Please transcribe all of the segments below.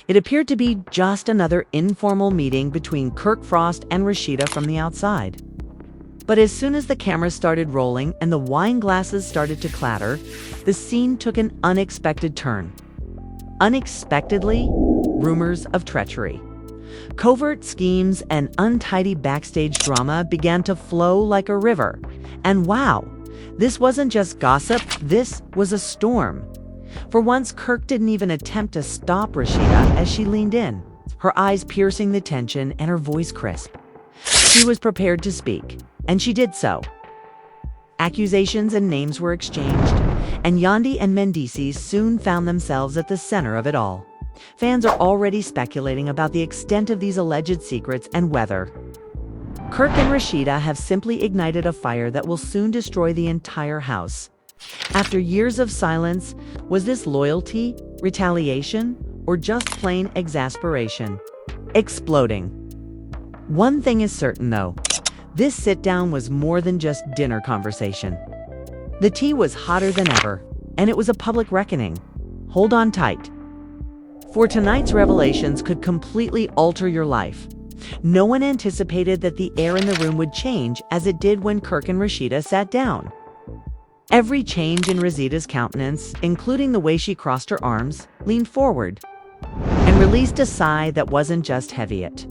It appeared to be just another informal meeting between Kirk Frost and Rasheeda from the outside. But as soon as the cameras started rolling and the wine glasses started to clatter, the scene took an unexpected turn. Unexpectedly, rumors of treachery. Covert schemes and untidy backstage drama began to flow like a river. And wow, this wasn't just gossip, this was a storm. For once, Kirk didn't even attempt to stop Rasheeda as she leaned in, her eyes piercing the tension and her voice crisp. She was prepared to speak, and she did so. Accusations and names were exchanged, and Yandy and Mendeecees soon found themselves at the center of it all. Fans are already speculating about the extent of these alleged secrets and whether Kirk and Rasheeda have simply ignited a fire that will soon destroy the entire house. After years of silence, was this loyalty, retaliation, or just plain exasperation? Exploding. One thing is certain, though. This sit-down was more than just dinner conversation. The tea was hotter than ever, and it was a public reckoning. Hold on tight. For tonight's revelations could completely alter your life. No one anticipated that the air in the room would change as it did when Kirk and Rasheeda sat down. Every change in Rasheeda's countenance, including the way she crossed her arms, leaned forward, and released a sigh that wasn't just heavy. It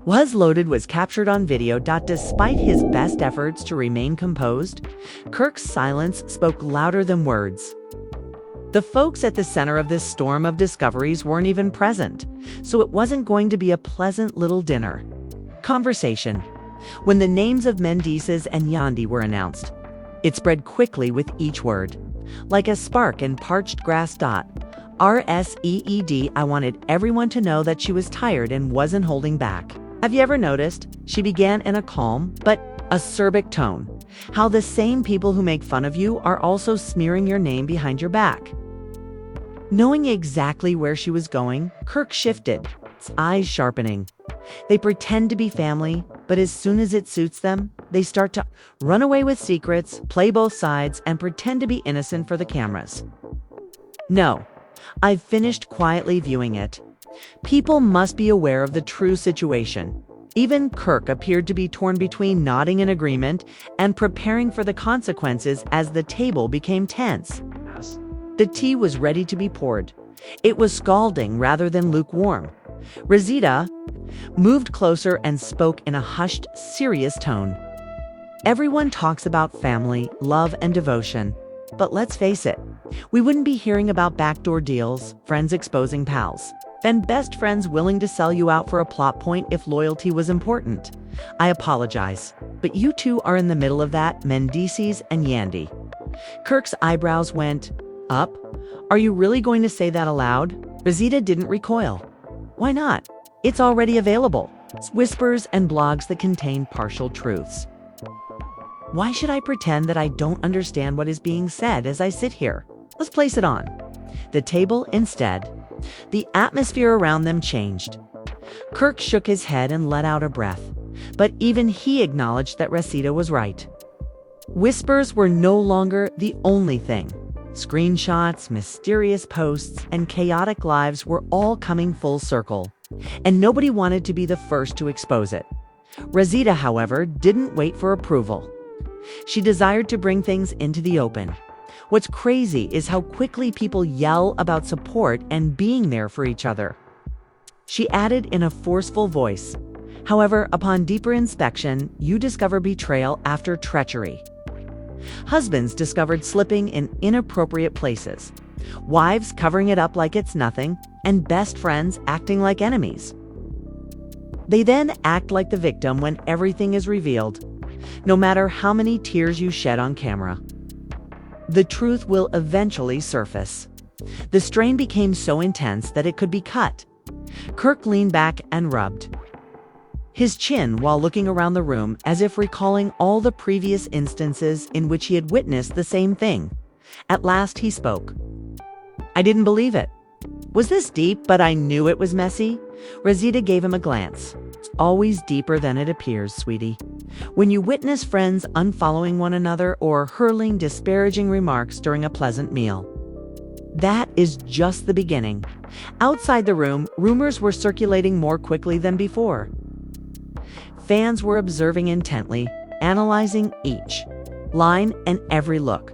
was loaded, was captured on video. Despite his best efforts to remain composed, Kirk's silence spoke louder than words. The folks at the center of this storm of discoveries weren't even present, so it wasn't going to be a pleasant little dinner conversation. When the names of Mendeecees and Yandy were announced, it spread quickly with each word. Like a spark in parched grass. Rasheeda, I wanted everyone to know that she was tired and wasn't holding back. Have you ever noticed? She began in a calm but acerbic tone. How the same people who make fun of you are also smearing your name behind your back. Knowing exactly where she was going, Kirk shifted, his eyes sharpening. They pretend to be family, but as soon as it suits them, they start to run away with secrets, play both sides, and pretend to be innocent for the cameras. No, I've finished quietly viewing it. People must be aware of the true situation. Even Kirk appeared to be torn between nodding in agreement and preparing for the consequences as the table became tense. The tea was ready to be poured. It was scalding rather than lukewarm. Rasheeda moved closer and spoke in a hushed, serious tone. Everyone talks about family, love, and devotion. But let's face it, we wouldn't be hearing about backdoor deals, friends exposing pals, and best friends willing to sell you out for a plot point if loyalty was important. I apologize, but you two are in the middle of that, Mendeecees and Yandy. Kirk's eyebrows went up. Are you really going to say that aloud? Rasheeda didn't recoil. Why not? It's already available. It's whispers and blogs that contain partial truths. Why should I pretend that I don't understand what is being said as I sit here? Let's place it on the table instead. The atmosphere around them changed. Kirk shook his head and let out a breath, but even he acknowledged that Rasheeda was right. Whispers were no longer the only thing. Screenshots, mysterious posts, and chaotic lives were all coming full circle, and nobody wanted to be the first to expose it. Rasheeda, however, didn't wait for approval. She desired to bring things into the open. What's crazy is how quickly people yell about support and being there for each other. She added in a forceful voice, however, upon deeper inspection, you discover betrayal after treachery. Husbands discovered slipping in inappropriate places, wives covering it up like it's nothing, and best friends acting like enemies. They then act like the victim when everything is revealed, no matter how many tears you shed on camera. The truth will eventually surface. The strain became so intense that it could be cut. Kirk leaned back and rubbed his chin while looking around the room as if recalling all the previous instances in which he had witnessed the same thing. At last he spoke. I didn't believe it. Was this deep? But I knew it was messy. Rasheeda gave him a glance. It's always deeper than it appears, sweetie. When you witness friends unfollowing one another or hurling disparaging remarks during a pleasant meal. That is just the beginning. Outside the room, rumors were circulating more quickly than before. Fans were observing intently, analyzing each line and every look.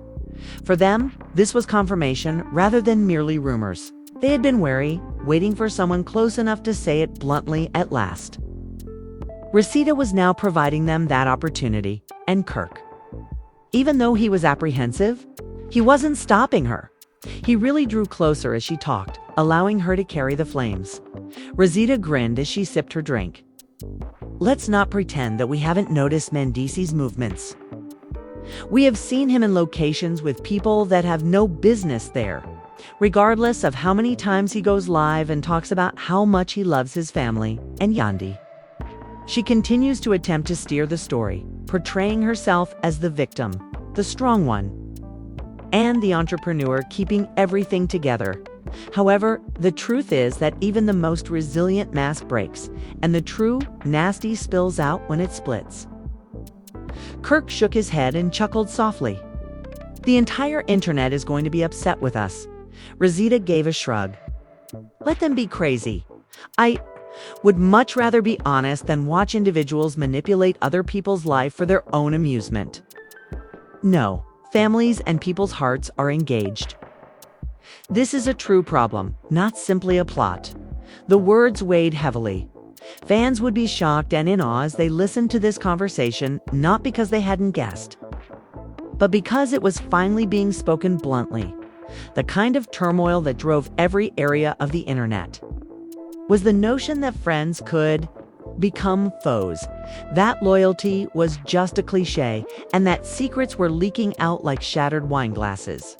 For them, this was confirmation rather than merely rumors. They had been wary, waiting for someone close enough to say it bluntly at last. Rasheeda was now providing them that opportunity, and Kirk. Even though he was apprehensive, he wasn't stopping her. He really drew closer as she talked, allowing her to carry the flames. Rasheeda grinned as she sipped her drink. Let's not pretend that we haven't noticed Mendeecees' movements. We have seen him in locations with people that have no business there, regardless of how many times he goes live and talks about how much he loves his family and Yandy. She continues to attempt to steer the story, portraying herself as the victim, the strong one, and the entrepreneur keeping everything together. However, the truth is that even the most resilient mask breaks, and the true nasty spills out when it splits. Kirk shook his head and chuckled softly. The entire internet is going to be upset with us. Rasheeda gave a shrug. Let them be crazy. I would much rather be honest than watch individuals manipulate other people's life for their own amusement. No, families and people's hearts are engaged. This is a true problem, not simply a plot. The words weighed heavily. Fans would be shocked and in awe as they listened to this conversation, not because they hadn't guessed, but because it was finally being spoken bluntly. The kind of turmoil that drove every area of the internet was the notion that friends could become foes, that loyalty was just a cliche, and that secrets were leaking out like shattered wine glasses.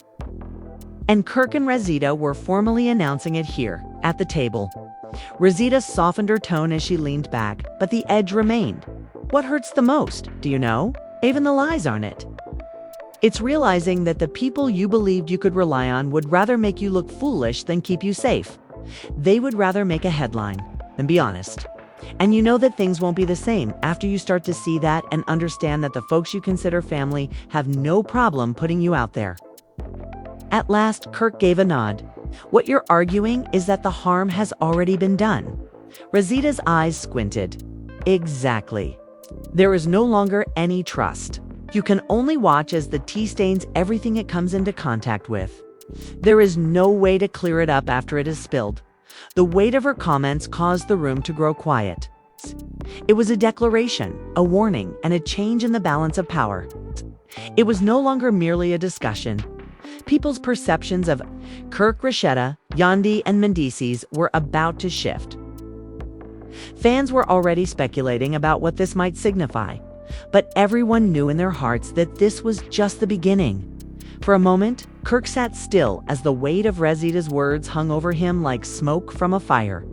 And Kirk and Rasheeda were formally announcing it here, at the table. Rasheeda softened her tone as she leaned back, but the edge remained. What hurts the most, do you know? Even the lies aren't it. It's realizing that the people you believed you could rely on would rather make you look foolish than keep you safe. They would rather make a headline than be honest. And you know that things won't be the same after you start to see that and understand that the folks you consider family have no problem putting you out there. At last, Kirk gave a nod. What you're arguing is that the harm has already been done. Rasheeda's eyes squinted. Exactly. There is no longer any trust. You can only watch as the tea stains everything it comes into contact with. There is no way to clear it up after it is spilled. The weight of her comments caused the room to grow quiet. It was a declaration, a warning, and a change in the balance of power. It was no longer merely a discussion. People's perceptions of Kirk Rasheeda, Yandy and Mendeecees were about to shift. Fans were already speculating about what this might signify, but everyone knew in their hearts that this was just the beginning. For a moment, Kirk sat still as the weight of Rasheeda's words hung over him like smoke from a fire.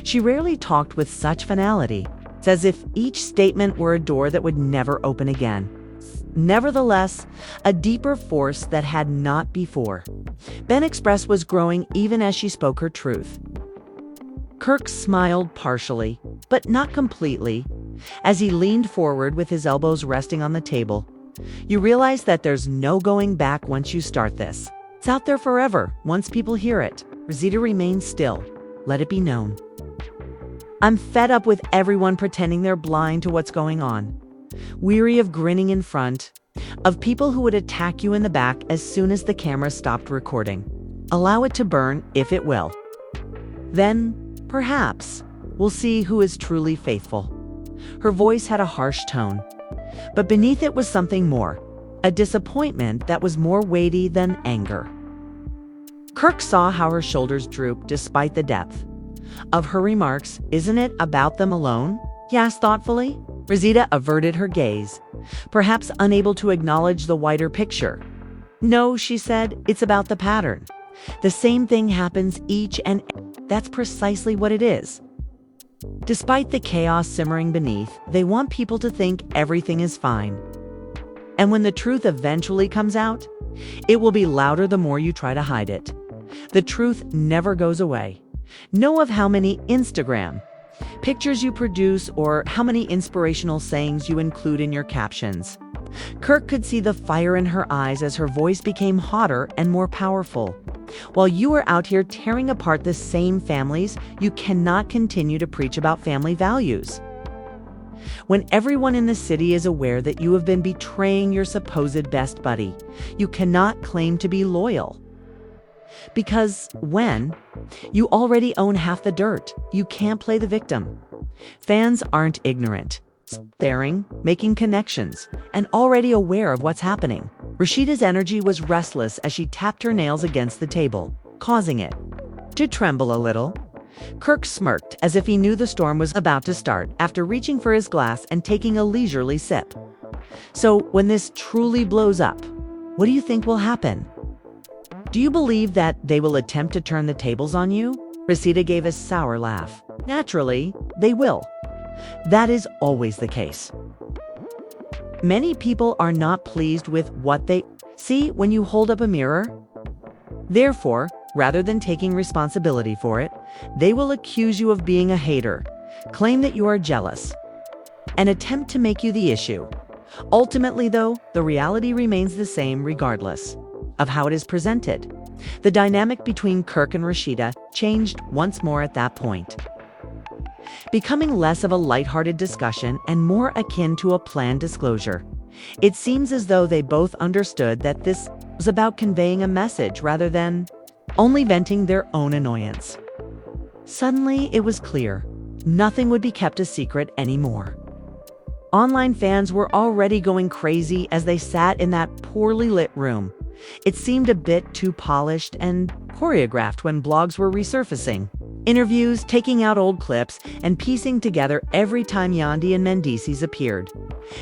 She rarely talked with such finality. It's as if each statement were a door that would never open again. Nevertheless, a deeper force that had not before. Ben Express was growing even as she spoke her truth. Kirk smiled partially, but not completely, as he leaned forward with his elbows resting on the table. You realize that there's no going back once you start this. It's out there forever, once people hear it. Rasheeda remained still. Let it be known. I'm fed up with everyone pretending they're blind to what's going on. Weary of grinning in front, of people who would attack you in the back as soon as the camera stopped recording. Allow it to burn if it will. Then, perhaps, we'll see who is truly faithful. Her voice had a harsh tone, but beneath it was something more, a disappointment that was more weighty than anger. Kirk saw how her shoulders drooped despite the depth of her remarks. Isn't it about them alone? He asked thoughtfully. Rasheeda averted her gaze, perhaps unable to acknowledge the wider picture. No, she said, it's about the pattern. The same thing happens each and that's precisely what it is. Despite the chaos simmering beneath, they want people to think everything is fine. And when the truth eventually comes out, it will be louder the more you try to hide it. The truth never goes away. Know of how many Instagram pictures you produce or how many inspirational sayings you include in your captions. Kirk could see the fire in her eyes as her voice became hotter and more powerful. While you are out here tearing apart the same families, you cannot continue to preach about family values. When everyone in the city is aware that you have been betraying your supposed best buddy, you cannot claim to be loyal. Because when you already own half the dirt, you can't play the victim. Fans aren't ignorant, staring, making connections, and already aware of what's happening. Rasheeda's energy was restless as she tapped her nails against the table, causing it to tremble a little. Kirk smirked as if he knew the storm was about to start after reaching for his glass and taking a leisurely sip. So, when this truly blows up, what do you think will happen? Do you believe that they will attempt to turn the tables on you? Rasheeda gave a sour laugh. Naturally, they will. That is always the case. Many people are not pleased with what they see when you hold up a mirror. Therefore, rather than taking responsibility for it, they will accuse you of being a hater, claim that you are jealous, and attempt to make you the issue. Ultimately, though, the reality remains the same regardless of how it is presented. The dynamic between Kirk and Rasheeda changed once more at that point, becoming less of a lighthearted discussion and more akin to a planned disclosure. It seems as though they both understood that this was about conveying a message rather than only venting their own annoyance. Suddenly, it was clear. Nothing would be kept a secret anymore. Online fans were already going crazy as they sat in that poorly lit room. It seemed a bit too polished and choreographed when blogs were resurfacing. Interviews, taking out old clips, and piecing together every time Yandy and Mendeecees appeared.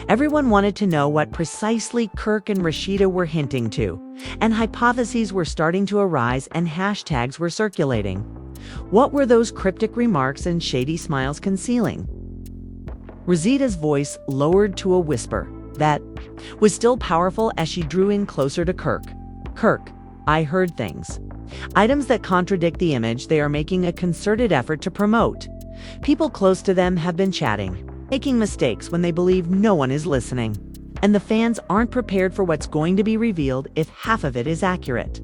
Everyone wanted to know what precisely Kirk and Rasheeda were hinting to, and hypotheses were starting to arise and hashtags were circulating. What were those cryptic remarks and shady smiles concealing? Rasheeda's voice lowered to a whisper that was still powerful as she drew in closer to Kirk. Kirk, I heard things. Items that contradict the image they are making a concerted effort to promote. People close to them have been chatting, making mistakes when they believe no one is listening. And the fans aren't prepared for what's going to be revealed if half of it is accurate.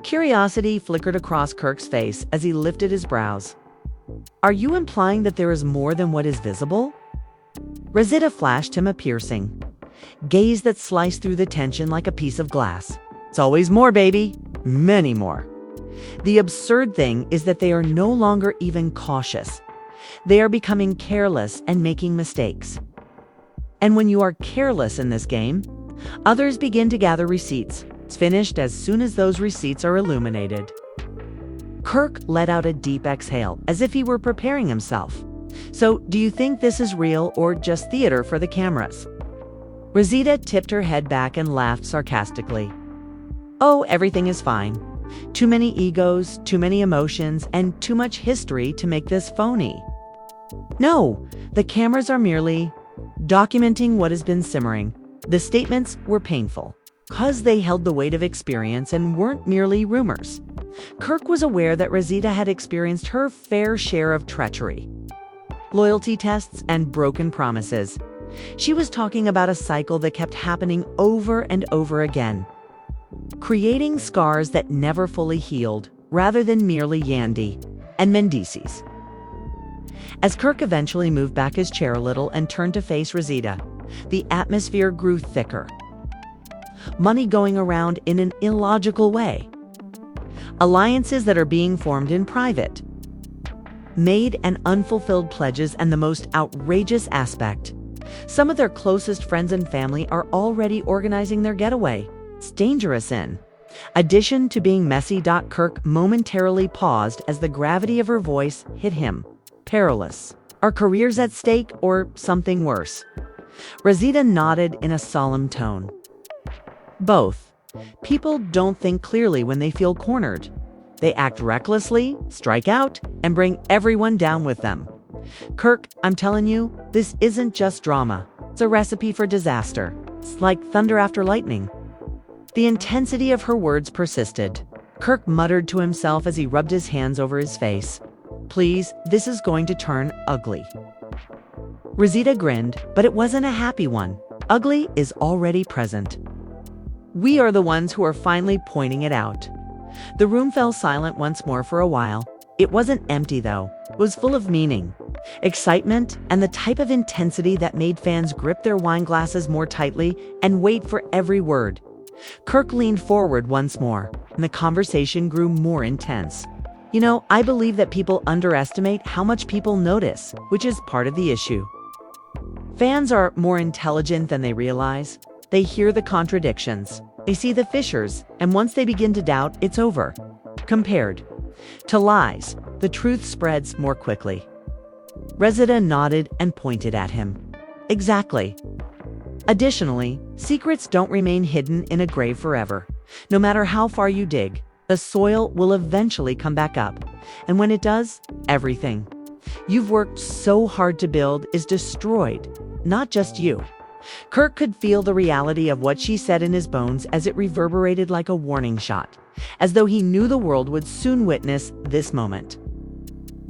Curiosity flickered across Kirk's face as he lifted his brows. Are you implying that there is more than what is visible? Rasheeda flashed him a piercing gaze that sliced through the tension like a piece of glass. It's always more, baby. Many more. The absurd thing is that they are no longer even cautious. They are becoming careless and making mistakes. And when you are careless in this game, others begin to gather receipts. It's finished as soon as those receipts are illuminated. Kirk let out a deep exhale, as if he were preparing himself. So, do you think this is real or just theater for the cameras? Rasheeda tipped her head back and laughed sarcastically. Oh, everything is fine. Too many egos, too many emotions, and too much history to make this phony. No, the cameras are merely documenting what has been simmering. The statements were painful, because they held the weight of experience and weren't merely rumors. Kirk was aware that Rasheeda had experienced her fair share of treachery, loyalty tests, and broken promises. She was talking about a cycle that kept happening over and over again, creating scars that never fully healed, rather than merely Yandy and Mendeecees. As Kirk eventually moved back his chair a little and turned to face Rasheeda, the atmosphere grew thicker. Money going around in an illogical way. Alliances that are being formed in private. Made and unfulfilled pledges, and the most outrageous aspect. Some of their closest friends and family are already organizing their getaway. It's dangerous in addition to being messy. Kirk momentarily paused as the gravity of her voice hit him. Perilous. Are careers at stake or something worse? Rasheeda nodded in a solemn tone. Both. People don't think clearly when they feel cornered. They act recklessly, strike out, and bring everyone down with them. Kirk, I'm telling you, this isn't just drama. It's a recipe for disaster. It's like thunder after lightning. The intensity of her words persisted. Kirk muttered to himself as he rubbed his hands over his face. Please, this is going to turn ugly. Rasheeda grinned, but it wasn't a happy one. Ugly is already present. We are the ones who are finally pointing it out. The room fell silent once more for a while. It wasn't empty, though. It was full of meaning, excitement, and the type of intensity that made fans grip their wine glasses more tightly and wait for every word. Kirk leaned forward once more, and the conversation grew more intense. You know, I believe that people underestimate how much people notice, which is part of the issue. Fans are more intelligent than they realize. They hear the contradictions, they see the fissures, and once they begin to doubt, it's over. Compared to lies, the truth spreads more quickly. Rasheeda nodded and pointed at him. Exactly. Additionally, secrets don't remain hidden in a grave forever. No matter how far you dig, the soil will eventually come back up. And when it does, everything you've worked so hard to build is destroyed, not just you. Kirk could feel the reality of what she said in his bones as it reverberated like a warning shot, as though he knew the world would soon witness this moment.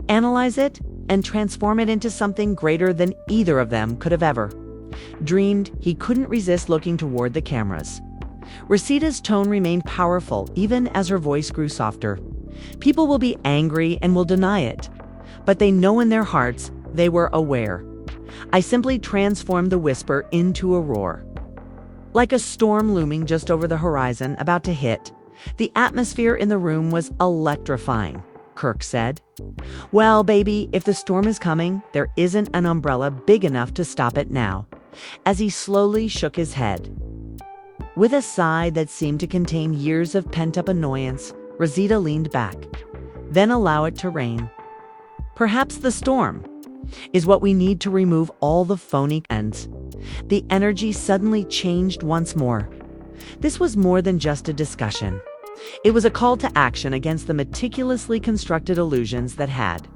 Analyze it and transform it into something greater than either of them could have ever dreamed. He couldn't resist looking toward the cameras. Rasheeda's tone remained powerful even as her voice grew softer. People will be angry and will deny it, but they know in their hearts they were aware. I simply transformed the whisper into a roar. Like a storm looming just over the horizon about to hit, the atmosphere in the room was electrifying. Kirk said, "Well, baby, if the storm is coming, there isn't an umbrella big enough to stop it now," as he slowly shook his head. With a sigh that seemed to contain years of pent-up annoyance, Rasheeda leaned back. "Then allow it to rain. Perhaps the storm is what we need to remove all the phony ends." The energy suddenly changed once more. This was more than just a discussion. It was a call to action against the meticulously constructed illusions that had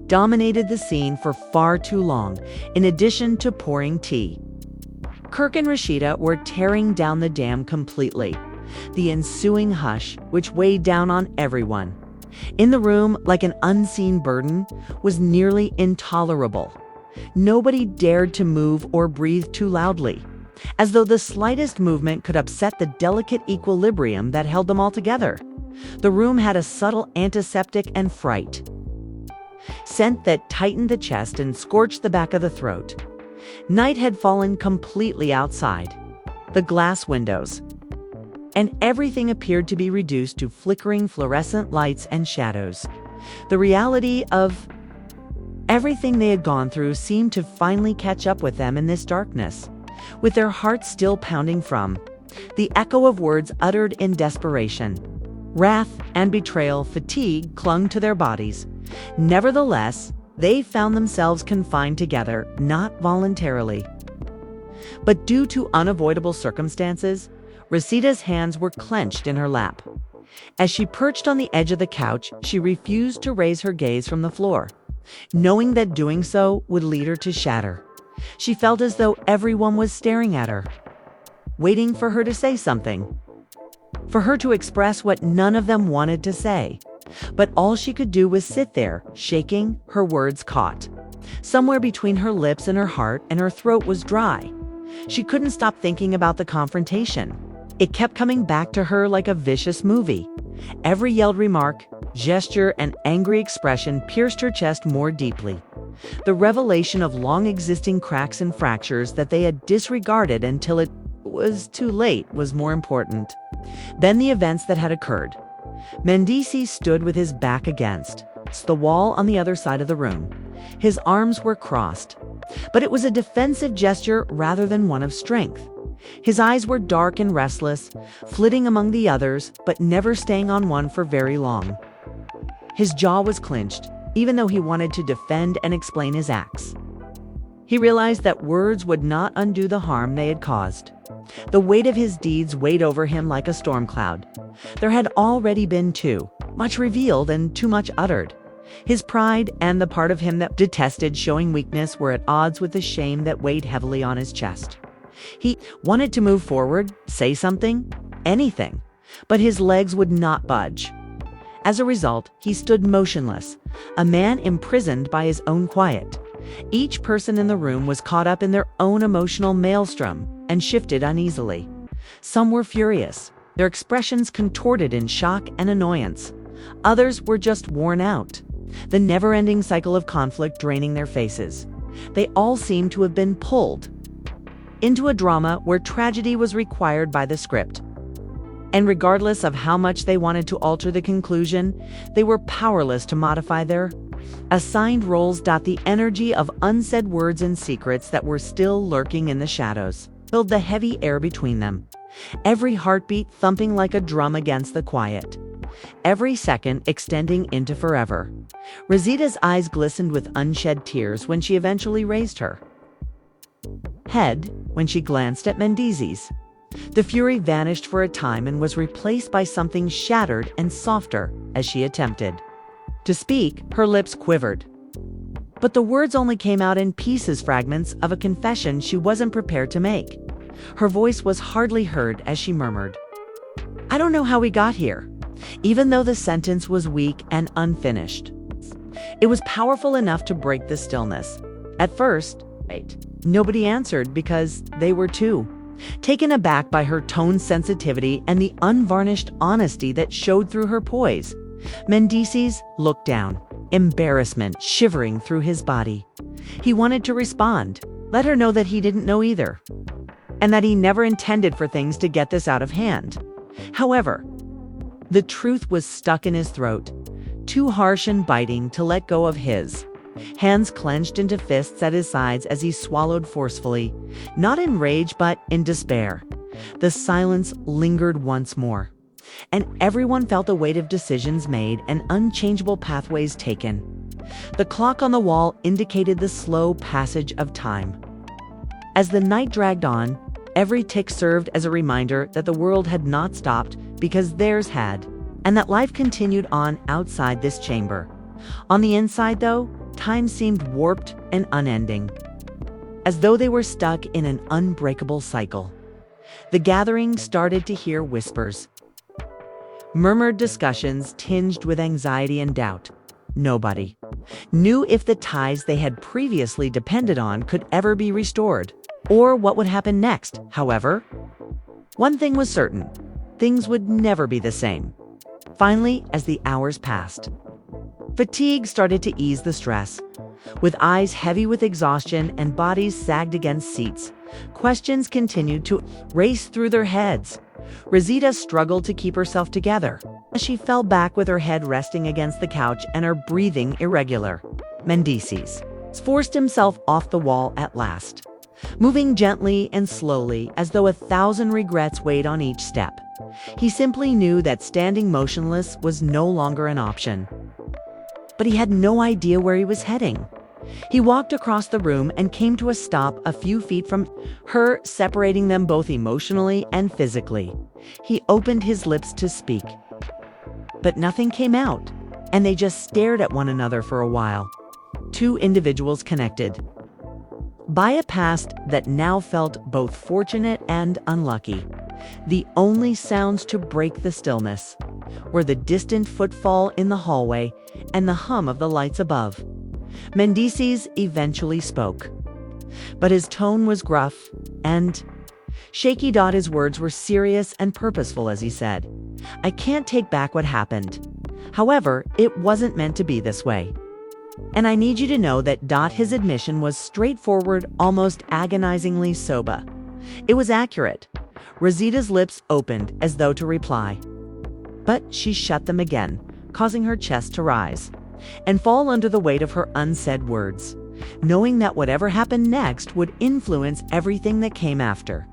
dominated the scene for far too long, in addition to pouring tea. Kirk and Rasheeda were tearing down the dam completely. The ensuing hush, which weighed down on everyone in the room like an unseen burden, was nearly intolerable. Nobody dared to move or breathe too loudly, as though the slightest movement could upset the delicate equilibrium that held them all together. The room had a subtle antiseptic and fright scent that tightened the chest and scorched the back of the throat. Night had fallen completely outside. The glass windows and everything appeared to be reduced to flickering fluorescent lights and shadows. The reality of everything they had gone through seemed to finally catch up with them in this darkness, with their hearts still pounding from the echo of words uttered in desperation. Wrath and betrayal, fatigue clung to their bodies. Nevertheless, they found themselves confined together, not voluntarily, but due to unavoidable circumstances. Rasheeda's hands were clenched in her lap. As she perched on the edge of the couch, she refused to raise her gaze from the floor, knowing that doing so would lead her to shatter. She felt as though everyone was staring at her, waiting for her to say something, for her to express what none of them wanted to say. But all she could do was sit there, shaking, her words caught somewhere between her lips and her heart, and her throat was dry. She couldn't stop thinking about the confrontation. It kept coming back to her like a vicious movie. Every yelled remark, gesture, and angry expression pierced her chest more deeply. The revelation of long-existing cracks and fractures that they had disregarded until it was too late was more important than the events that had occurred. Mendeecees stood with his back against the wall on the other side of the room. His arms were crossed, but it was a defensive gesture rather than one of strength. His eyes were dark and restless, flitting among the others, but never staying on one for very long. His jaw was clenched, even though he wanted to defend and explain his acts. He realized that words would not undo the harm they had caused. The weight of his deeds weighed over him like a storm cloud. There had already been too much revealed and too much uttered. His pride and the part of him that detested showing weakness were at odds with the shame that weighed heavily on his chest. He wanted to move forward, say something, anything, but his legs would not budge. As a result, he stood motionless, a man imprisoned by his own quiet. Each person in the room was caught up in their own emotional maelstrom and shifted uneasily. Some were furious, their expressions contorted in shock and annoyance. Others were just worn out, the never-ending cycle of conflict draining their faces. They all seemed to have been pulled into a drama where tragedy was required by the script. And regardless of how much they wanted to alter the conclusion, they were powerless to modify their assigned roles. The energy of unsaid words and secrets that were still lurking in the shadows filled the heavy air between them, every heartbeat thumping like a drum against the quiet, every second extending into forever. Rasheeda's eyes glistened with unshed tears when she eventually raised her head. When she glanced at Mendeecees, the fury vanished for a time and was replaced by something shattered and softer. As she attempted to speak, her lips quivered, but the words only came out in pieces, fragments of a confession she wasn't prepared to make. Her voice was hardly heard as she murmured, "I don't know how we got here." Even though the sentence was weak and unfinished, it was powerful enough to break the stillness. At first, nobody answered because they were too taken aback by her tone's sensitivity and the unvarnished honesty that showed through her poise. Mendeecees looked down, embarrassment shivering through his body. He wanted to respond, let her know that he didn't know either, and that he never intended for things to get this out of hand. However, the truth was stuck in his throat, too harsh and biting to let go of his. Hands clenched into fists at his sides as he swallowed forcefully, not in rage but in despair. The silence lingered once more, and everyone felt the weight of decisions made and unchangeable pathways taken. The clock on the wall indicated the slow passage of time. As the night dragged on, every tick served as a reminder that the world had not stopped because theirs had, and that life continued on outside this chamber. On the inside, though, time seemed warped and unending, as though they were stuck in an unbreakable cycle. The gathering started to hear whispers, murmured discussions tinged with anxiety and doubt. Nobody knew if the ties they had previously depended on could ever be restored, or what would happen next. However, one thing was certain: things would never be the same. Finally, as the hours passed, fatigue started to ease the stress. With eyes heavy with exhaustion and bodies sagged against seats, questions continued to race through their heads. Rasheeda struggled to keep herself together as she fell back with her head resting against the couch and her breathing irregular. Mendeecees forced himself off the wall at last, moving gently and slowly as though 1,000 regrets weighed on each step. He simply knew that standing motionless was no longer an option, but he had no idea where he was heading. He walked across the room and came to a stop a few feet from her, separating them both emotionally and physically. He opened his lips to speak, but nothing came out, and they just stared at one another for a while. Two individuals connected by a past that now felt both fortunate and unlucky. The only sounds to break the stillness were the distant footfall in the hallway and the hum of the lights above. Mendeecees eventually spoke, but his tone was gruff and shaky. His words were serious and purposeful as he said, "I can't take back what happened. However, it wasn't meant to be this way. And I need you to know that." His admission was straightforward, almost agonizingly sober. It was accurate. Rasheeda's lips opened as though to reply, but she shut them again, causing her chest to rise and fall under the weight of her unsaid words, knowing that whatever happened next would influence everything that came after.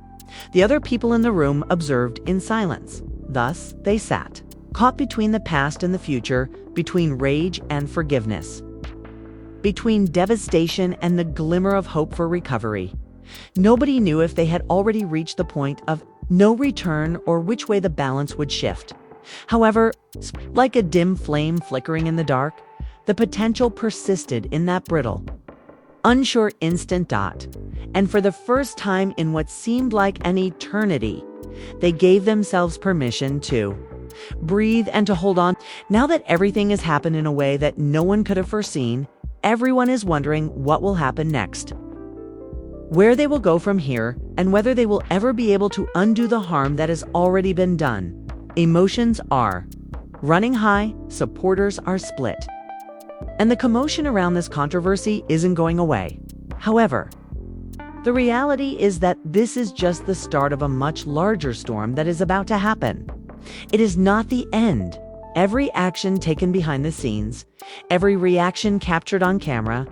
The other people in the room observed in silence. Thus, they sat, caught between the past and the future, between rage and forgiveness, between devastation and the glimmer of hope for recovery. Nobody knew if they had already reached the point of no return or which way the balance would shift. However, like a dim flame flickering in the dark, the potential persisted in that brittle, unsure instant. And for the first time in what seemed like an eternity, they gave themselves permission to breathe and to hold on. Now that everything has happened in a way that no one could have foreseen, everyone is wondering what will happen next. where they will go from here, and whether they will ever be able to undo the harm that has already been done. Emotions are running high, supporters are split. And the commotion around this controversy isn't going away. However, the reality is that this is just the start of a much larger storm that is about to happen. It is not the end. Every action taken behind the scenes, every reaction captured on camera,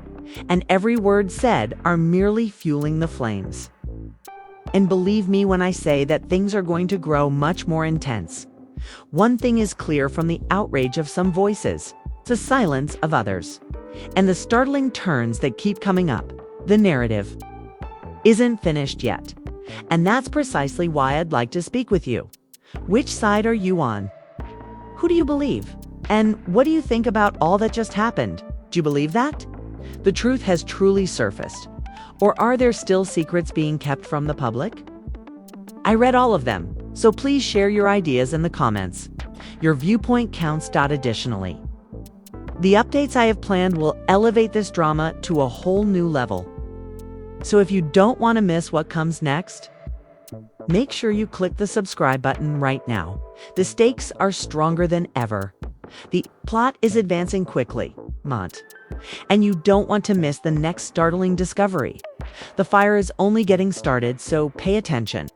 and every word said are merely fueling the flames. And believe me when I say that things are going to grow much more intense. One thing is clear from the outrage of some voices, the silence of others, and the startling turns that keep coming up. The narrative isn't finished yet. And that's precisely why I'd like to speak with you. Which side are you on? Who do you believe? And what do you think about all that just happened? Do you believe that the truth has truly surfaced? Or are there still secrets being kept from the public? I read all of them, so please share your ideas in the comments. Your viewpoint counts. Additionally, the updates I have planned will elevate this drama to a whole new level. So if you don't want to miss what comes next, make sure you click the subscribe button right now. The stakes are stronger than ever. The plot is advancing quickly, and you don't want to miss the next startling discovery. The fire is only getting started, so pay attention.